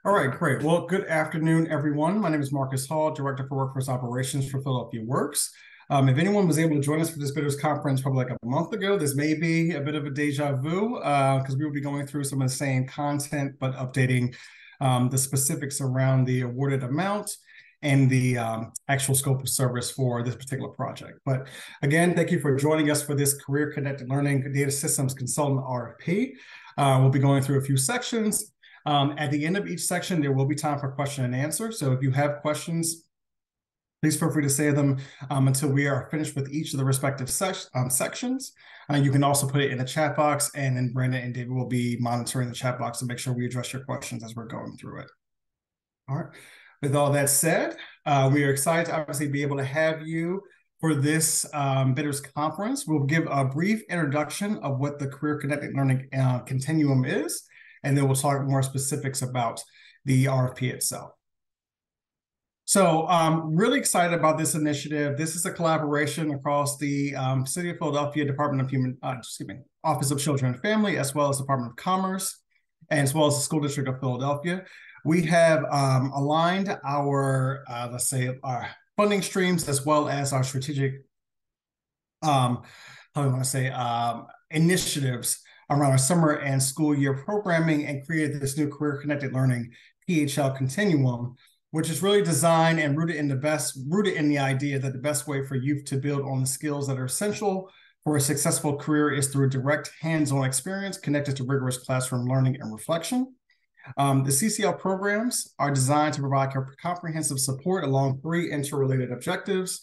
All right, great. Well, good afternoon, everyone. My name is Marcus Hall, Director for Workforce Operations for Philadelphia Works. If anyone was able to join us for this bidders conference probably like a month ago, this may be a bit of a deja vu because we will be going through some of the same content, but updating the specifics around the awarded amount and the actual scope of service for this particular project. But again, thank you for joining us for this Career Connected Learning Data Systems Consultant RFP. We'll be going through a few sections. At the end of each section, there will be time for question and answer. So if you have questions, please feel free to say them until we are finished with each of the respective sections. You can also put it in the chat box, and then Brandon and David will be monitoring the chat box to make sure we address your questions as we're going through it. All right. With all that said, we are excited to obviously be able to have you for this bidders conference. We'll give a brief introduction of what the Career Connected Learning Continuum is, and then we'll talk more specifics about the RFP itself. So I'm really excited about this initiative. This is a collaboration across the City of Philadelphia Department of Office of Children and Family, as well as Department of Commerce, and as well as the School District of Philadelphia. We have aligned our, our funding streams as well as our strategic, initiatives around our summer and school year programming, and created this new Career Connected Learning PHL Continuum, which is really designed and rooted in the idea that the best way for youth to build on the skills that are essential for a successful career is through direct hands-on experience connected to rigorous classroom learning and reflection. The CCL programs are designed to provide comprehensive support along three interrelated objectives,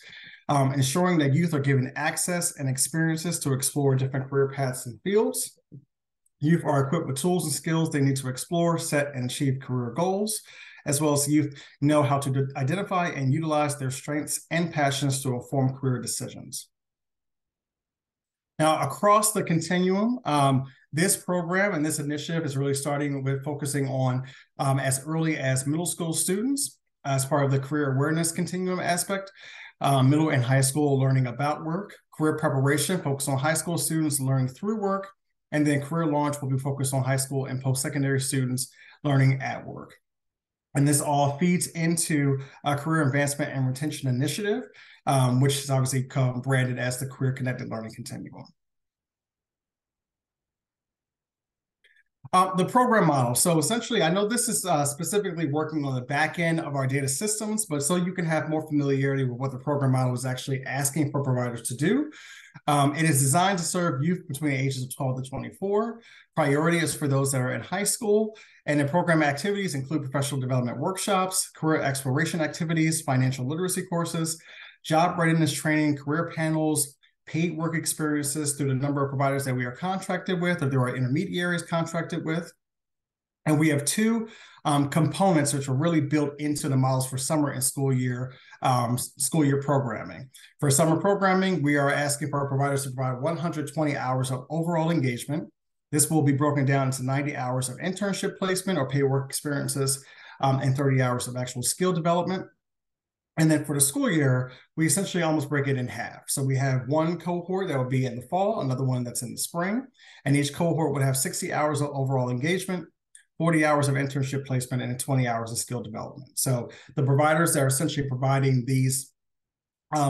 ensuring that youth are given access and experiences to explore different career paths and fields. Youth are equipped with tools and skills they need to explore, set, and achieve career goals, as well as youth know how to identify and utilize their strengths and passions to inform career decisions. Now, across the continuum, this program and this initiative is really starting with focusing on as early as middle school students as part of the career awareness continuum aspect, middle and high school learning about work, career preparation focused on high school students learning through work, and then career launch will be focused on high school and post-secondary students learning at work. And this all feeds into a career advancement and retention initiative, which is obviously branded as the Career Connected Learning Continuum. The program model. So essentially, I know this is specifically working on the back end of our data systems, but so you can have more familiarity with what the program model is actually asking for providers to do. It is designed to serve youth between the ages of 12 to 24. Priority is for those that are in high school, and the program activities include professional development workshops, career exploration activities, financial literacy courses, job readiness training, career panels, paid work experiences through the number of providers that we are contracted with, or there are intermediaries contracted with. And we have two components which are really built into the models for summer and school year programming. For summer programming, we are asking for our providers to provide 120 hours of overall engagement. This will be broken down into 90 hours of internship placement or paid work experiences and 30 hours of actual skill development. And then for the school year, we essentially almost break it in half. So we have one cohort that will be in the fall, another one that's in the spring, and each cohort would have 60 hours of overall engagement, 40 hours of internship placement, and 20 hours of skill development. So the providers that are essentially providing these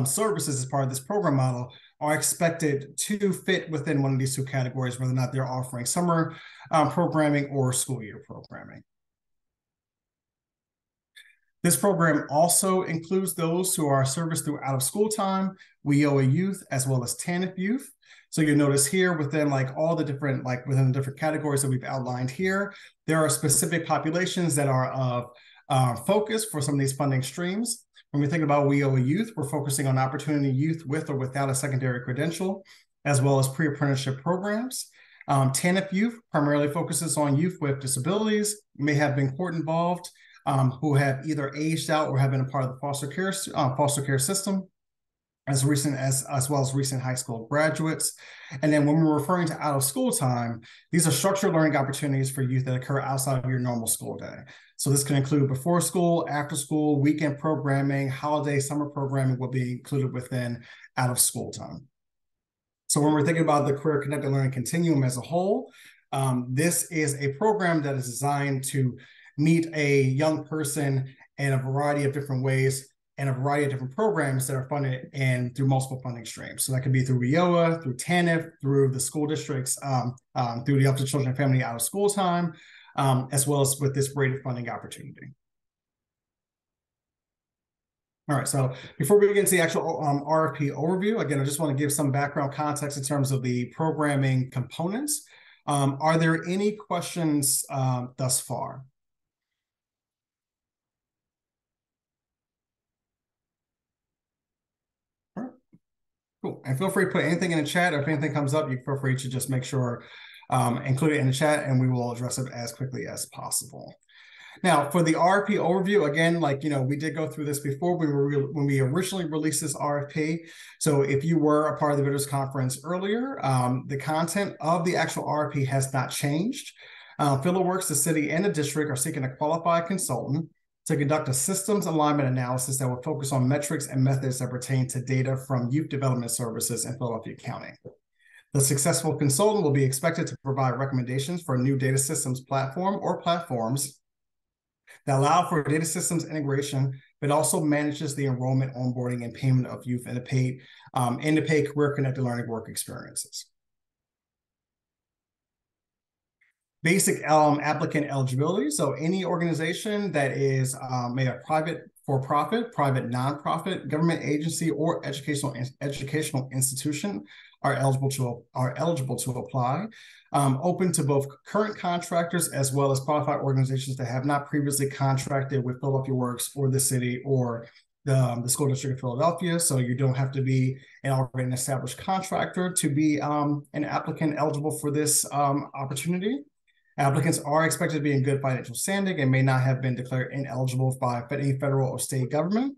services as part of this program model are expected to fit within one of these two categories, whether or not they're offering summer programming or school year programming. This program also includes those who are serviced through out of school time, WIOA youth, as well as TANF youth. So you'll notice here within all the different, within the different categories that we've outlined here, there are specific populations that are of focus for some of these funding streams. When we think about WIOA youth, we're focusing on opportunity youth with or without a secondary credential, as well as pre-apprenticeship programs. TANF youth primarily focuses on youth with disabilities, may have been court involved, who have either aged out or have been a part of the foster care system, as well as recent high school graduates. And then when we're referring to out of school time, these are structured learning opportunities for youth that occur outside of your normal school day. So this can include before school, after school, weekend programming, holiday, summer programming will be included within out of school time. So when we're thinking about the Career Connected Learning Continuum as a whole, this is a program that is designed to meet a young person in a variety of different ways and a variety of different programs that are funded and through multiple funding streams. So that could be through WIOA, through TANF, through the school districts, through the Office of Children and Family out of school time, as well as with this rated funding opportunity. All right, so before we get into the actual RFP overview, again, I just want to give some background context in terms of the programming components. Are there any questions thus far? All right, cool. And feel free to put anything in the chat, or if anything comes up, you feel free to just make sure include it in the chat, and we will address it as quickly as possible. Now, for the RFP overview, again, we did go through this before when we originally released this RFP. So if you were a part of the bidders conference earlier, the content of the actual RFP has not changed. FieldWorks, the city, and the district are seeking a qualified consultant to conduct a systems alignment analysis that will focus on metrics and methods that pertain to data from youth development services in Philadelphia County. The successful consultant will be expected to provide recommendations for a new data systems platform or platforms that allow for data systems integration, but also manages the enrollment, onboarding, and payment of youth in the paid career-connected learning work experiences. Basic applicant eligibility. So any organization that is made a private for-profit, private nonprofit, government agency, or educational institution are eligible to apply. Open to both current contractors as well as qualified organizations that have not previously contracted with Philadelphia Works or the city or the school district of Philadelphia. So you don't have to be an already established contractor to be an applicant eligible for this opportunity. Applicants are expected to be in good financial standing and may not have been declared ineligible by any federal or state government.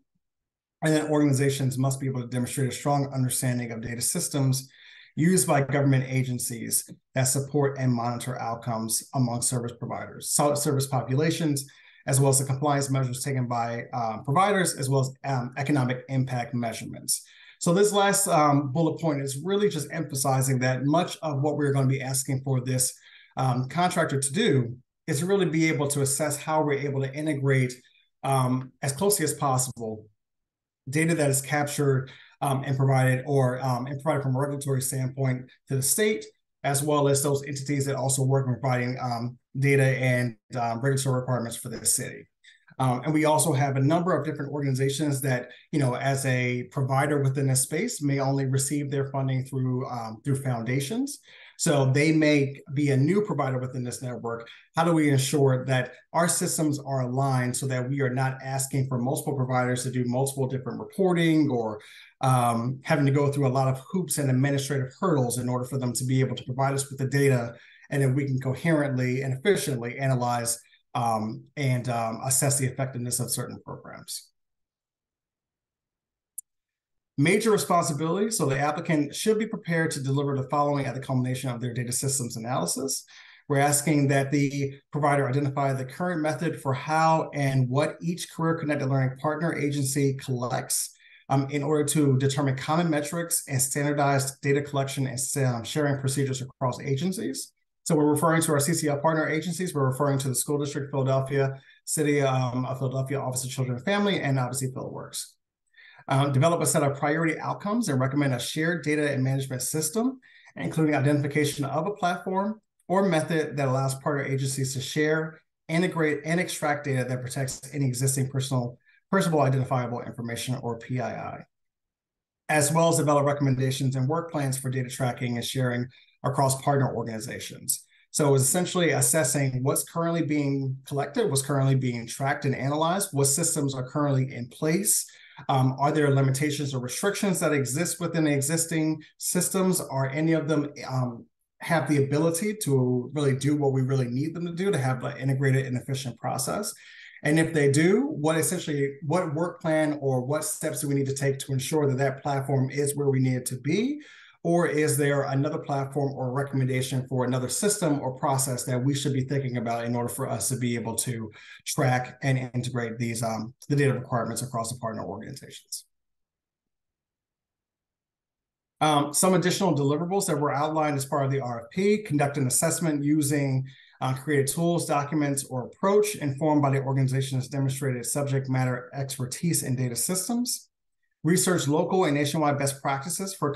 And then organizations must be able to demonstrate a strong understanding of data systems used by government agencies that support and monitor outcomes among service providers, service populations, as well as the compliance measures taken by providers, as well as economic impact measurements. So this last bullet point is really just emphasizing that much of what we're going to be asking for this contractor to do is to really be able to assess how we're able to integrate as closely as possible data that is captured and provided from a regulatory standpoint to the state, as well as those entities that also work in providing data and regulatory requirements for the city. And we also have a number of different organizations that, as a provider within this space, may only receive their funding through foundations. So they may be a new provider within this network. How do we ensure that our systems are aligned so that we are not asking for multiple providers to do multiple different reporting or having to go through a lot of hoops and administrative hurdles in order for them to be able to provide us with the data, and then we can coherently and efficiently analyze and assess the effectiveness of certain programs. Major responsibilities. So the applicant should be prepared to deliver the following at the culmination of their data systems analysis. We're asking that the provider identify the current method for how and what each career-connected learning partner agency collects in order to determine common metrics and standardized data collection and sharing procedures across agencies. So we're referring to our CCL partner agencies. We're referring to the School District of Philadelphia, City of Philadelphia Office of Children and Family, and obviously FieldWorks. Develop a set of priority outcomes and recommend a shared data and management system, including identification of a platform or method that allows partner agencies to share, integrate, and extract data that protects any existing personal identifiable information or PII, as well as develop recommendations and work plans for data tracking and sharing across partner organizations. So it's essentially assessing what's currently being collected, what's currently being tracked and analyzed, what systems are currently in place. Are there limitations or restrictions that exist within the existing systems? Are any of them have the ability to really do what we really need them to do, to have an integrated and efficient process? And if they do, what work plan or what steps do we need to take to ensure that that platform is where we need it to be? Or is there another platform or recommendation for another system or process that we should be thinking about in order for us to be able to track and integrate these the data requirements across the partner organizations? Some additional deliverables that were outlined as part of the RFP: conduct an assessment using create tools, documents, or approach informed by the organization's demonstrated subject matter expertise in data systems. Research local and nationwide best practices for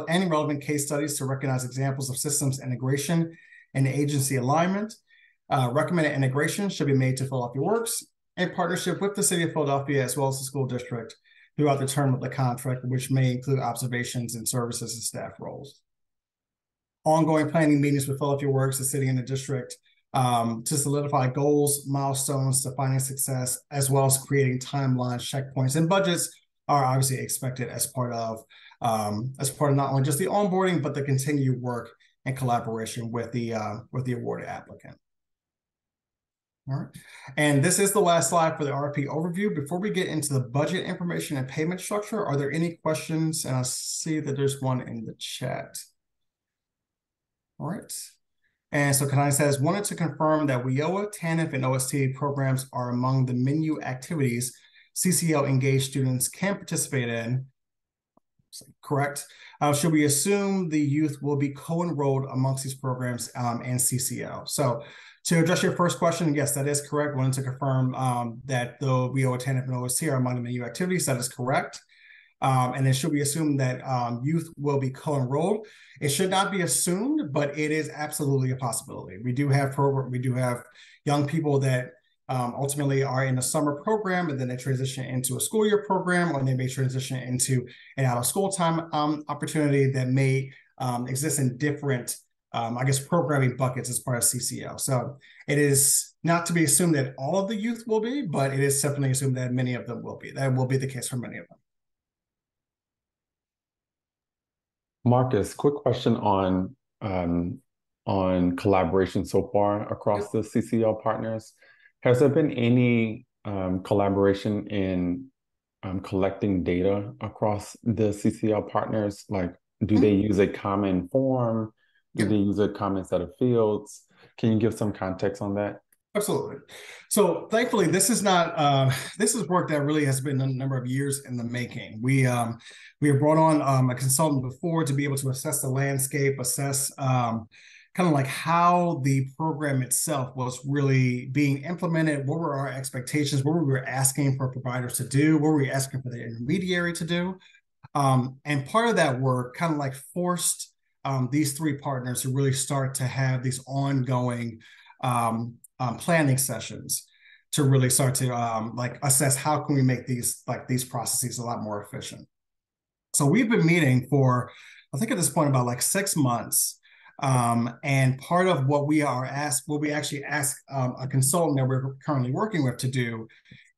any relevant case studies to recognize examples of systems integration and agency alignment. Recommended integration should be made to Philadelphia Works in partnership with the City of Philadelphia as well as the school district throughout the term of the contract, which may include observations and services and staff roles. Ongoing planning meetings with Philadelphia Works, the city and the district to solidify goals, milestones, defining success, as well as creating timelines, checkpoints, and budgets are obviously expected as part of not only just the onboarding, but the continued work and collaboration with the awarded applicant. All right, and this is the last slide for the RFP overview. Before we get into the budget information and payment structure, are there any questions? And I see that there's one in the chat. All right. And so Kanani says, wanted to confirm that WIOA, TANF, and OST programs are among the menu activities CCL engaged students can participate in. Correct. Should we assume the youth will be co-enrolled amongst these programs and CCL? So to address your first question, yes, that is correct. Wanted to confirm that the WIOA, TANF, and OST are among the menu activities. That is correct. And then should we assume that youth will be co-enrolled? It should not be assumed, but it is absolutely a possibility. We do have young people that ultimately are in a summer program, and then they transition into a school year program, or they may transition into an out of school time opportunity that may exist in different, programming buckets as part of CCL. So it is not to be assumed that all of the youth will be, but it is definitely assumed that many of them will be. That will be the case for many of them. Marcus, quick question on collaboration so far across the CCL partners. Has there been any collaboration in collecting data across the CCL partners? Like, do they use a common form? Do they use a common set of fields? Can you give some context on that? Absolutely. So thankfully, this is not this is work that really has been a number of years in the making. We have brought on a consultant before to be able to assess the landscape, assess kind of like how the program itself was really being implemented. What were our expectations? What were we asking for providers to do? What were we asking for the intermediary to do? And part of that work kind of like forced these three partners to really start to have these ongoing planning sessions to really start to assess how can we make these processes a lot more efficient. So we've been meeting for, I think at this point, about 6 months. And part of what we actually ask a consultant that we're currently working with to do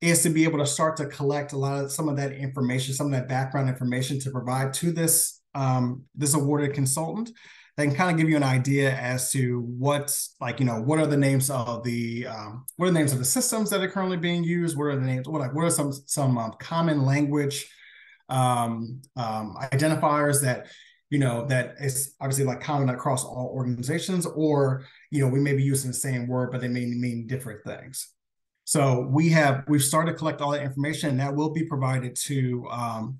is to be able to start to collect some of that information, some of that background information to provide to this awarded consultant. That can kind of give you an idea as to what are the names of the systems that are currently being used? What are the names? What are some common language identifiers that that is obviously common across all organizations, or we may be using the same word, but they may mean different things. So we've started to collect all that information, and that will be provided to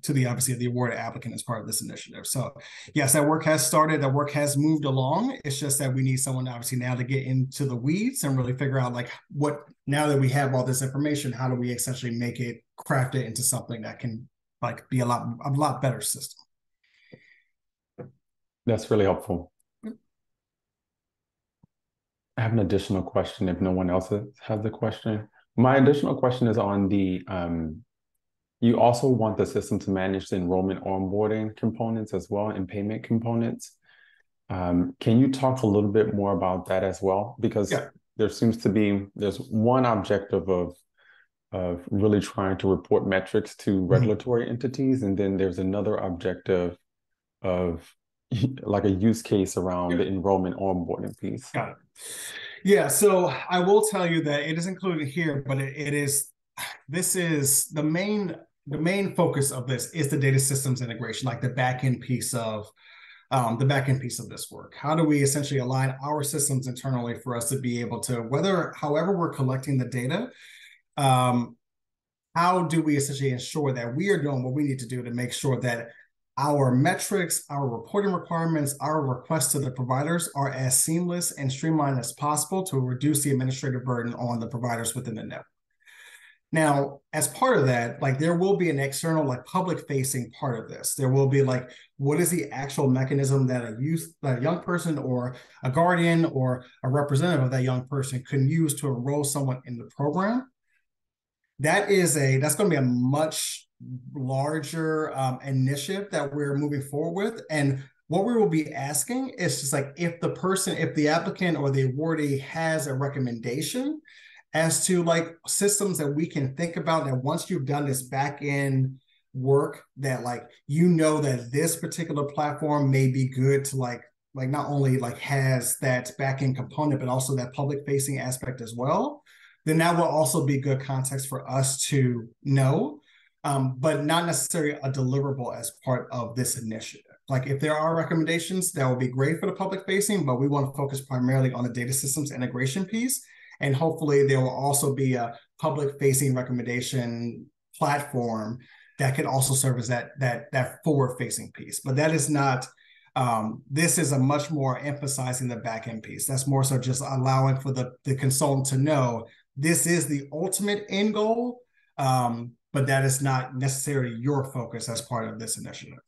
the awarded applicant as part of this initiative. So yes, that work has started. That work has moved along. It's just that we need someone obviously now to get into the weeds and really figure out now that we have all this information, how do we essentially craft it into something that can be a lot better system. That's really helpful. I have an additional question if no one else has the question. My additional question is on you also want the system to manage the enrollment onboarding components as well and payment components. Can you talk a little bit more about that as well? Because there's one objective of really trying to report metrics to regulatory entities, and then there's another objective of a use case around the enrollment onboarding piece. Got it. Yeah, so I will tell you that it is included here, but this is the main focus of this is the data systems integration, the back end piece of this work. How do we essentially align our systems internally for us to be able to, however we're collecting the data, how do we essentially ensure that we are doing what we need to do to make sure that our metrics, our reporting requirements, our requests to the providers are as seamless and streamlined as possible to reduce the administrative burden on the providers within the network. Now, as part of that, like there will be an external, like public facing part of this. There will be like, what is the actual mechanism that a young person or a guardian or a representative of that young person can use to enroll someone in the program? That's going to be a much larger initiative that we're moving forward with. And what we will be asking is just like if the applicant or the awardee has a recommendation as to like systems that we can think about that once you've done this back end work that like that this particular platform may be good to like not only like has that back end component but also that public facing aspect as well, then that will also be good context for us to know, but not necessarily a deliverable as part of this initiative. Like if there are recommendations, that will be great for the public facing, but we want to focus primarily on the data systems integration piece. And hopefully there will also be a public facing recommendation platform that can also serve as that forward facing piece. But that is not, this is a much more emphasizing the back end piece. That's more so just allowing for the consultant to know this is the ultimate end goal, but that is not necessarily your focus as part of this initiative.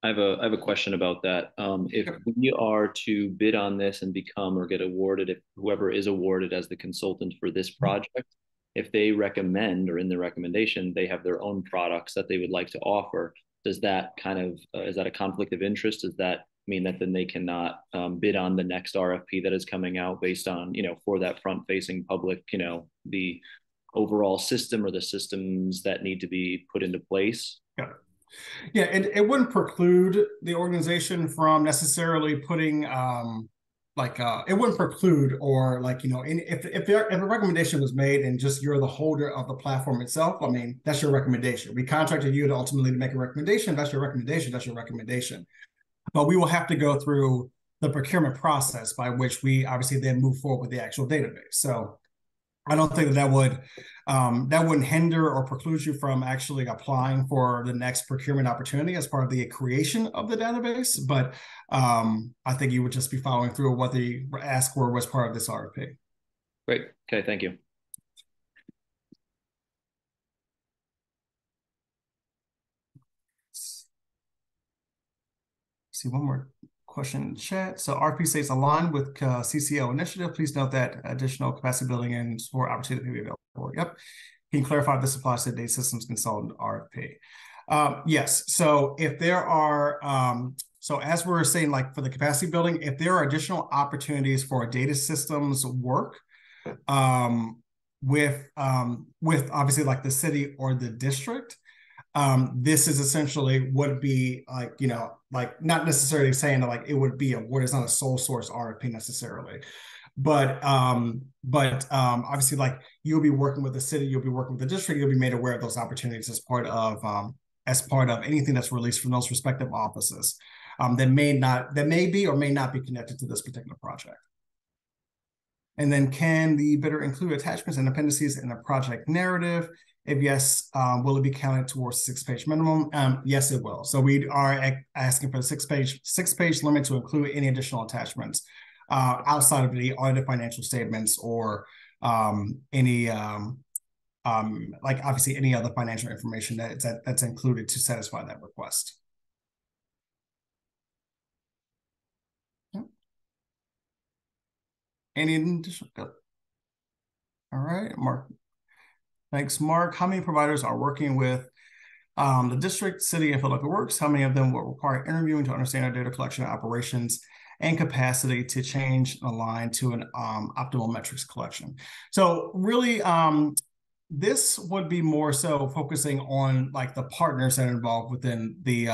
I have a question about that. If we are to bid on this and become or get awarded, if whoever is awarded as the consultant for this project, if they recommend or in the recommendation they have their own products that they would like to offer, does that kind of is that a conflict of interest? Does that mean that then they cannot bid on the next RFP that is coming out based on for that front facing public, the overall system or the systems that need to be put into place? Yeah, it wouldn't preclude the organization from necessarily putting it wouldn't preclude or if a recommendation was made and just you're the holder of the platform itself, I mean, that's your recommendation. We contracted you to ultimately make a recommendation. That's your recommendation. But we will have to go through the procurement process by which we obviously then move forward with the actual database. So I don't think that wouldn't hinder or preclude you from actually applying for the next procurement opportunity as part of the creation of the database. But I think you would just be following through what the ask for was part of this RFP. Great. Okay. Thank you. See one more question in the chat. So RP states aligned with CCO initiative. Please note that additional capacity building and support opportunity will be available. Yep. Can you clarify if this applies to data systems consultant RFP? Yes. So if there are, so as we're saying, like for the capacity building, if there are additional opportunities for data systems work with obviously like the city or the district, this is essentially would be like not necessarily saying that like it would be it's not a sole source RFP necessarily, but obviously like you'll be working with the city, you'll be working with the district, you'll be made aware of those opportunities as part of anything that's released from those respective offices that may be or may not be connected to this particular project. And then can the bidder include attachments and appendices in the project narrative? If yes, will it be counted towards 6-page minimum? Yes, it will. So we are asking for the six page limit to include any additional attachments outside of the audited financial statements or any like obviously any other financial information that's included to satisfy that request. Any additional? All right, Mark. Thanks, Mark. How many providers are working with the district, city, and Philadelphia Works? How many of them will require interviewing to understand our data collection operations and capacity to change and align to an optimal metrics collection? So really, this would be more so focusing on like the partners that are involved within the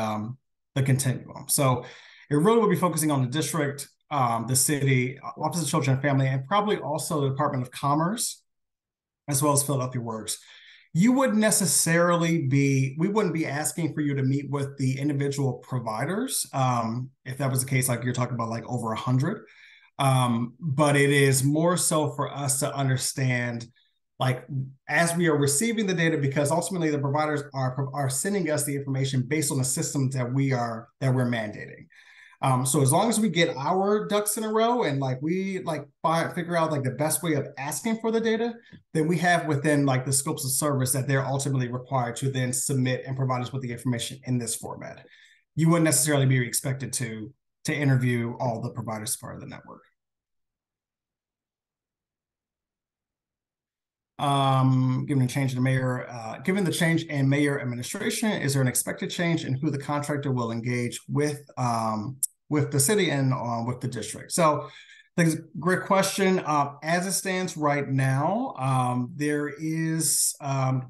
continuum. So it really would be focusing on the district, the city, Office of Children and Family, and probably also the Department of Commerce, as well as Philadelphia Works. We wouldn't be asking for you to meet with the individual providers. If that was the case, like you're talking about like over 100. But it is more so for us to understand like as we are receiving the data, because ultimately the providers are sending us the information based on the systems that we're mandating. So as long as we get our ducks in a row and like we like figure out like the best way of asking for the data, then we have within like the scopes of service that they're ultimately required to then submit and provide us with the information in this format. You wouldn't necessarily be expected to interview all the providers as part of the network. Given the change in mayor administration, is there an expected change in who the contractor will engage with the city and with the district? So I think it's a great question. As it stands right now, there is, the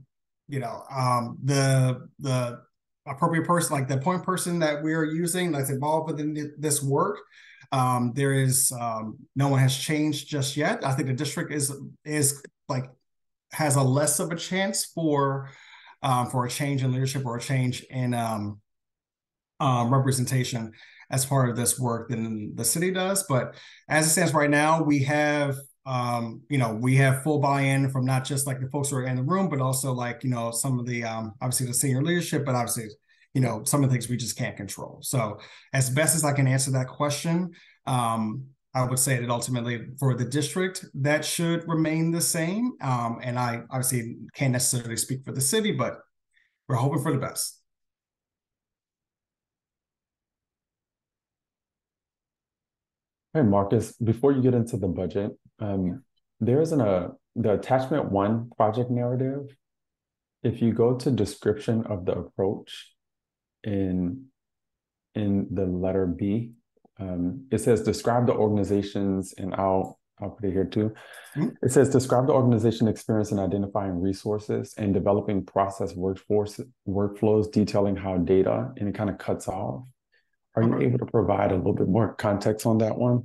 appropriate person, like the point person that we are using that's involved within this work. There is no one has changed just yet. I think the district is like has a less of a chance for a change in leadership or a change in representation as part of this work than the city does. But as it stands right now, we have we have full buy-in from not just like the folks who are in the room, but also like some of the obviously the senior leadership, but obviously some of the things we just can't control. So as best as I can answer that question, I would say that ultimately for the district, that should remain the same. And I obviously can't necessarily speak for the city, but we're hoping for the best. Hey, Marcus, before you get into the budget, there is the attachment 1 project narrative. If you go to description of the approach in the letter B, it says describe the organizations, and I'll put it here too. It says describe the organization experience in identifying resources and developing process workflows, detailing how data, and it kind of cuts off. Are you able to provide a little bit more context on that one?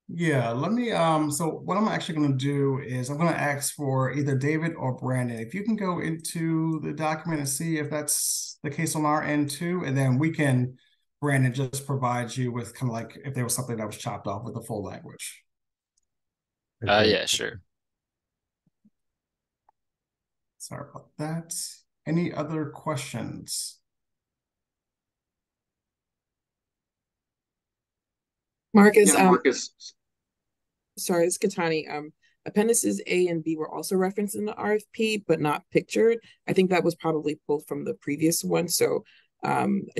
Yeah, let me, so what I'm actually going to do is I'm going to ask for either David or Brandon. If you can go into the document and see if that's the case on our end too, and then we can, Brandon, just provide you with kind of like if there was something that was chopped off with the full language. Yeah, sure. Sorry about that. Any other questions? Marcus, Yeah, Marcus. Sorry, it's Katani. Appendices A and B were also referenced in the RFP, but not pictured. I think that was probably pulled from the previous one. So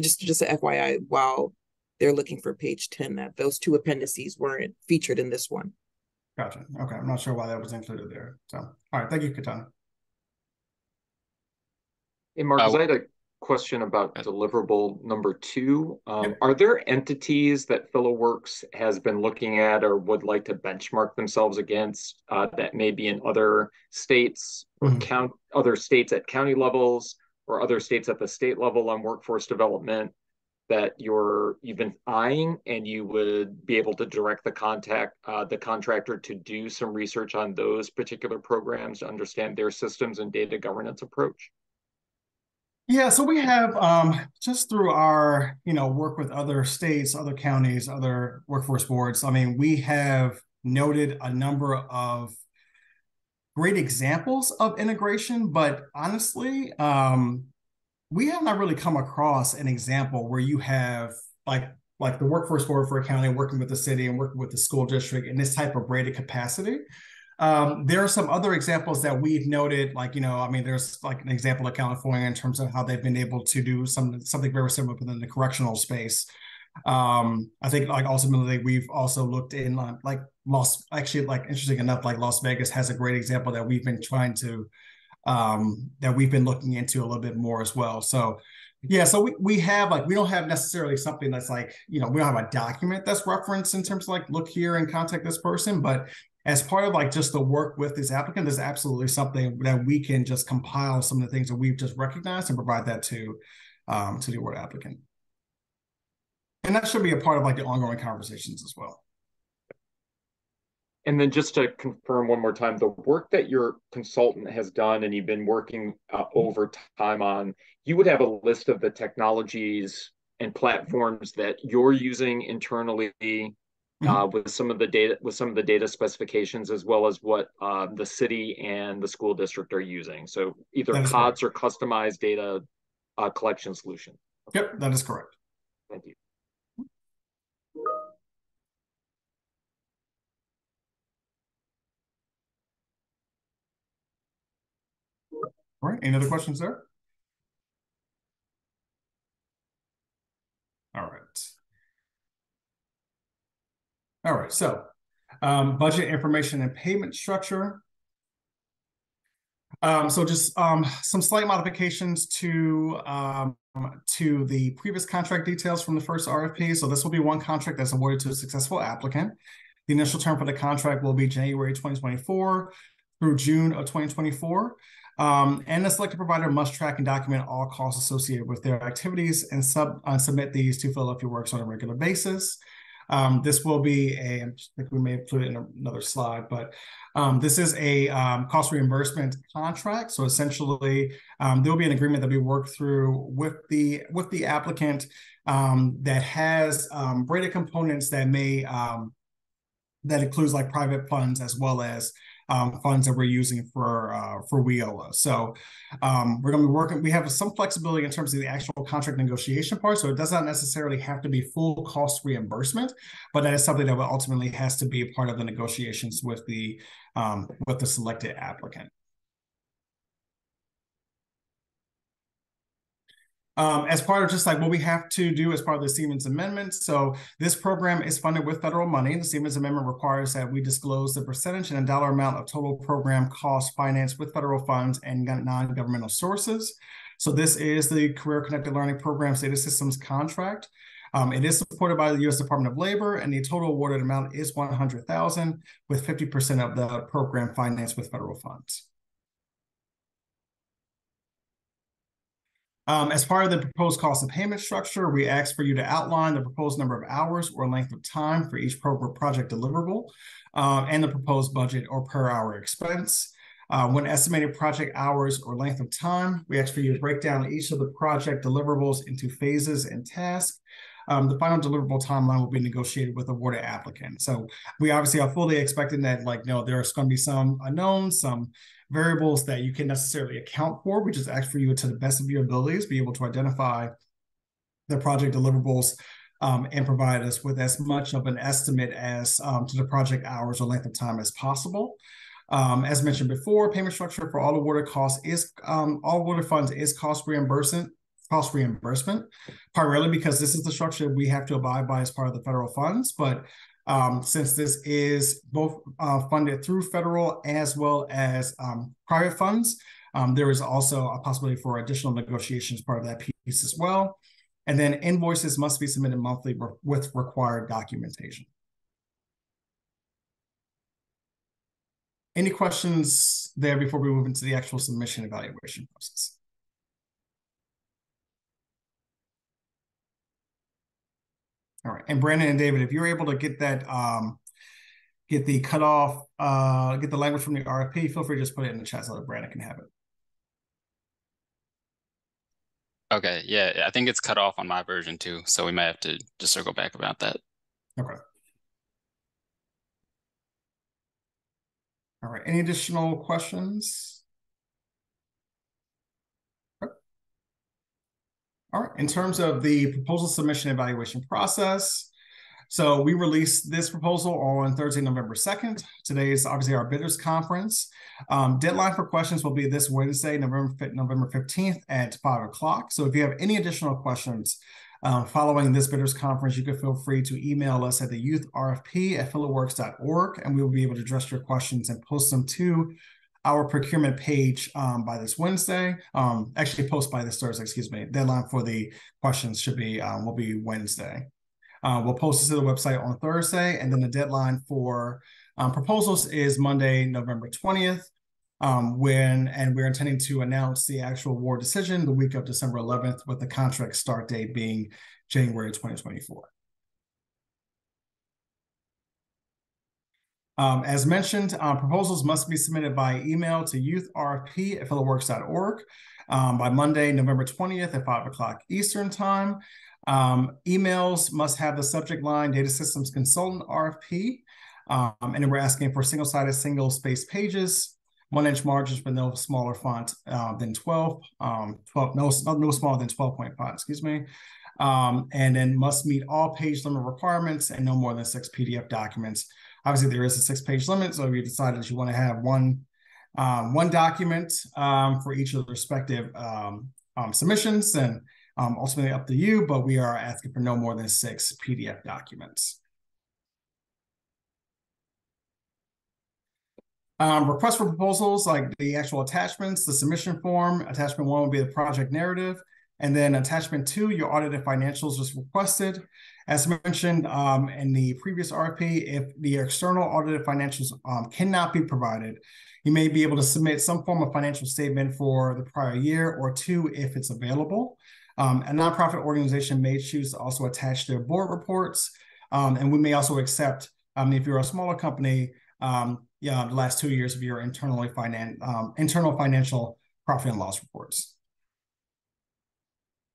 just a FYI, while they're looking for page 10, that those 2 appendices weren't featured in this one. Gotcha. Okay, I'm not sure why that was included there. So, all right, thank you, Katani. Hey, Marcus, I had a question about deliverable number 2. Yep. Are there entities that PhilaWorks has been looking at or would like to benchmark themselves against that may be in other states or other states at county levels or other states at the state level on workforce development that you've been eyeing, and you would be able to direct the contractor to do some research on those particular programs to understand their systems and data governance approach? Yeah, so we have just through our work with other states, other counties, other workforce boards. I mean, we have noted a number of great examples of integration, but honestly, we have not really come across an example where you have like the workforce board for a county working with the city and working with the school district in this type of braided capacity. There are some other examples that we've noted, like, there's like an example of California in terms of how they've been able to do something very similar within the correctional space. I think like ultimately we've also looked in like interesting enough, like Las Vegas has a great example that we've been trying to, that we've been looking into a little bit more as well. So yeah, so we have like, we don't have necessarily something that's like, we don't have a document that's referenced in terms of like, look here and contact this person, but as part of like just the work with this applicant, there's absolutely something that we can just compile some of the things that we've just recognized and provide that to the award applicant. And that should be a part of like the ongoing conversations as well. And then just to confirm one more time, the work that your consultant has done and you've been working over time on, you would have a list of the technologies and platforms that you're using internally with some of the data specifications, as well as what the city and the school district are using. So either COTS or customized data collection solution. Okay. Yep, that is correct. Thank you. All right, any other questions there? All right. All right, so budget information and payment structure. So just some slight modifications to the previous contract details from the first RFP. So this will be one contract that's awarded to a successful applicant. The initial term for the contract will be January 2024 through June of 2024. And the selected provider must track and document all costs associated with their activities and submit these to Philadelphia Works on a regular basis. This will be I think we may have put it in another slide, but this is a cost reimbursement contract. So essentially, there'll be an agreement that we work through with the applicant that has braided components that may that includes like private funds as well as funds that we're using for WIOLA. So we're going to be working, we have some flexibility in terms of the actual contract negotiation part. So it does not necessarily have to be full cost reimbursement, but that is something that ultimately has to be a part of the negotiations with the selected applicant. As part of just like what we have to do as part of the Siemens Amendment. So this program is funded with federal money. The Siemens Amendment requires that we disclose the percentage and a dollar amount of total program costs financed with federal funds and non-governmental sources. So this is the Career Connected Learning Program Data Systems contract. It is supported by the U.S. Department of Labor, and the total awarded amount is $100,000, with 50% of the program financed with federal funds. As part of the proposed cost of payment structure, we ask for you to outline the proposed number of hours or length of time for each project deliverable and the proposed budget or per hour expense. When estimating project hours or length of time, we ask for you to break down each of the project deliverables into phases and tasks. The final deliverable timeline will be negotiated with awarded applicant. So we obviously are fully expecting that, like, there's going to be some unknowns, some variables that you can necessarily account for. We just ask for you to the best of your abilities, be able to identify the project deliverables and provide us with as much of an estimate as to the project hours or length of time as possible. As mentioned before, payment structure for all awarded costs is all awarded funds is cost reimbursement, primarily because this is the structure we have to abide by as part of the federal funds. But since this is both funded through federal as well as private funds, there is also a possibility for additional negotiations part of that piece as well. And then invoices must be submitted monthly with required documentation. Any questions there before we move into the actual submission evaluation process? All right, and Brandon and David, if you're able to get that, get the cutoff, get the language from the RFP, feel free to just put it in the chat so that Brandon can have it. Okay, yeah, I think it's cut off on my version too, so we might have to just circle back about that. Okay. All right, any additional questions? All right, in terms of the proposal submission evaluation process, so we released this proposal on Thursday, November 2nd. Today is obviously our bidders conference. Deadline for questions will be this Wednesday, November 15th at 5 o'clock. So if you have any additional questions following this bidders conference, you can feel free to email us at the youthrfp@philaworks.org, and we will be able to address your questions and post them to our procurement page by this Wednesday. Actually, post by this Thursday, excuse me. Deadline for the questions should be will be Wednesday. We'll post this to the website on Thursday, and then the deadline for proposals is Monday, November 20th. And we're intending to announce the actual award decision the week of December 11th, with the contract start date being January 2024. As mentioned, proposals must be submitted by email to youthrfp@philaworks.org by Monday, November 20th at 5 o'clock Eastern time. Emails must have the subject line Data Systems Consultant RFP. And then we're asking for single-sided, single-space pages, 1-inch margins with no smaller font than 12, no smaller than 12-point font, excuse me. And then must meet all page limit requirements and no more than 6 PDF documents. Obviously, there is a 6-page limit, so if you decide that you want to have one document for each of the respective submissions, then ultimately up to you, but we are asking for no more than 6 PDF documents. Request for proposals, like the actual attachments, the submission form. Attachment 1 will be the project narrative. And then attachment 2, your audited financials is requested. As mentioned in the previous RFP, if the external audited financials cannot be provided, you may be able to submit some form of financial statement for the prior year or 2 if it's available. A nonprofit organization may choose to also attach their board reports. And we may also accept, if you're a smaller company, the last 2 years of your internal financial profit and loss reports.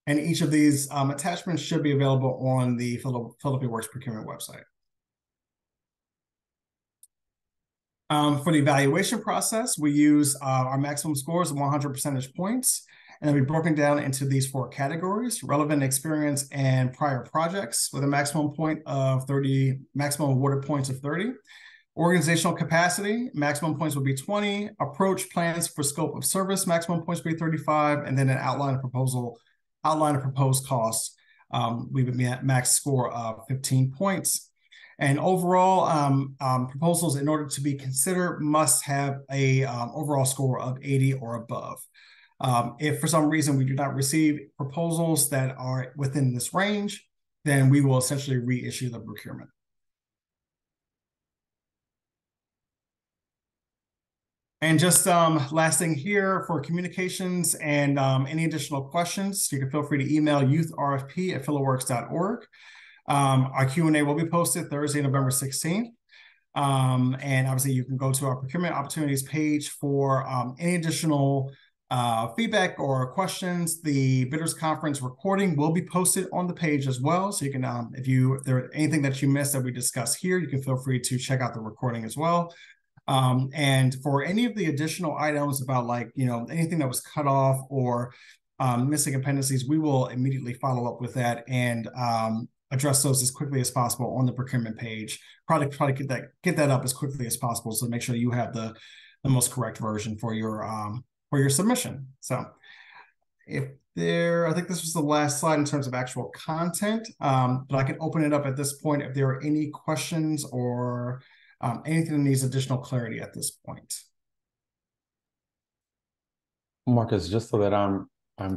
And each of these attachments should be available on the Philadelphia Works procurement website. For the evaluation process, we use our maximum scores of 100 percentage points, and it'll be broken down into these 4 categories: relevant experience and prior projects with a maximum point of 30, maximum awarded points of 30. Organizational capacity, maximum points will be 20. Approach plans for scope of service, maximum points will be 35. And then an outline of proposed costs, we would be at max score of 15 points. And overall, proposals, in order to be considered, must have a overall score of 80 or above. If for some reason we do not receive proposals that are within this range, then we will essentially reissue the procurement. And just last thing here for communications and any additional questions, you can feel free to email youthrfp@philaworks.org. Our Q&A will be posted Thursday, November 16th. And obviously you can go to our procurement opportunities page for any additional feedback or questions. The bidders conference recording will be posted on the page as well. So you can, if there's anything that you missed that we discussed here, you can feel free to check out the recording as well. And for any of the additional items about, like, anything that was cut off or missing appendices, we will immediately follow up with that and address those as quickly as possible on the procurement page. Probably get that up as quickly as possible, so make sure you have the most correct version for your submission. So I think this was the last slide in terms of actual content, but I can open it up at this point if there are any questions or anything that needs additional clarity at this point. Marcus, just so that I'm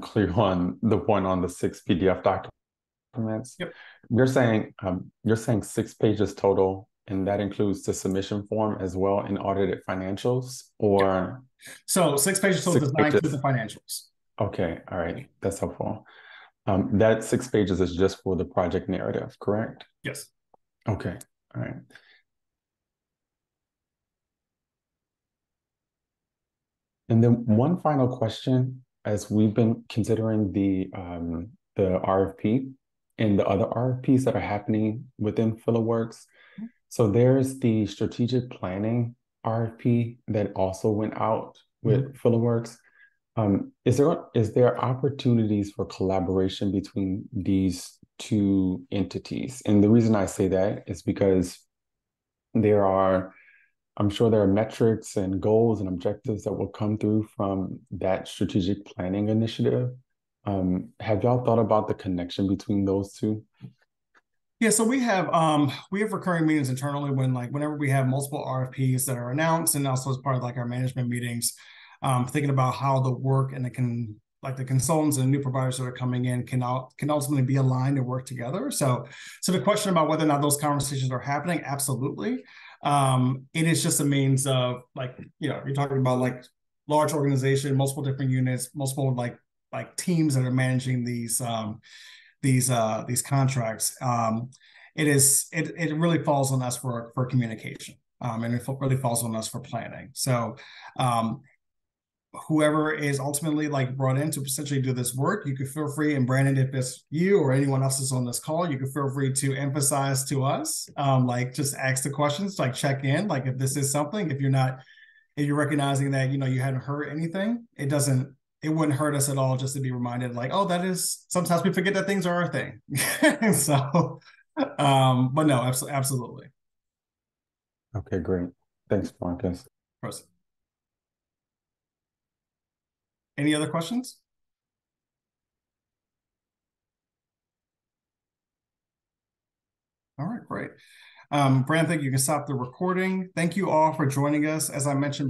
clear on the one on the 6 PDF documents. Yep. You're saying 6 pages total, and that includes the submission form as well and audited financials, or? So 6 pages total does not include the financials. Okay, all right, that's helpful. That 6 pages is just for the project narrative, correct? Yes. Okay, all right. And then one final question, as we've been considering the RFP and the other RFPs that are happening within PhilaWorks. So there's the strategic planning RFP that also went out with PhilaWorks. Is there opportunities for collaboration between these 2 entities? And the reason I say that is because I'm sure there are metrics and goals and objectives that will come through from that strategic planning initiative. Have y'all thought about the connection between those 2? Yeah, so we have recurring meetings internally whenever we have multiple RFPs that are announced, and also as part of our management meetings, thinking about how the work and the consultants and new providers that are coming in can ultimately be aligned and work together. So the question about whether or not those conversations are happening, absolutely. It is just a means of, you're talking about large organization, multiple different units, multiple teams that are managing these contracts. It really falls on us for communication, and it really falls on us for planning. So whoever is ultimately like brought in to essentially do this work, you could feel free, and Brandon, if it's you or anyone else is on this call, you could feel free to emphasize to us, like just ask the questions, like check in, like if this is something, if you're recognizing that, you hadn't heard anything, it wouldn't hurt us at all just to be reminded, like, oh, that is, sometimes we forget that things are a thing. So, but no, absolutely. Okay, great. Thanks, Marcus. Proceed. Any other questions? All right, great. Brandon, you can stop the recording. Thank you all for joining us. As I mentioned before,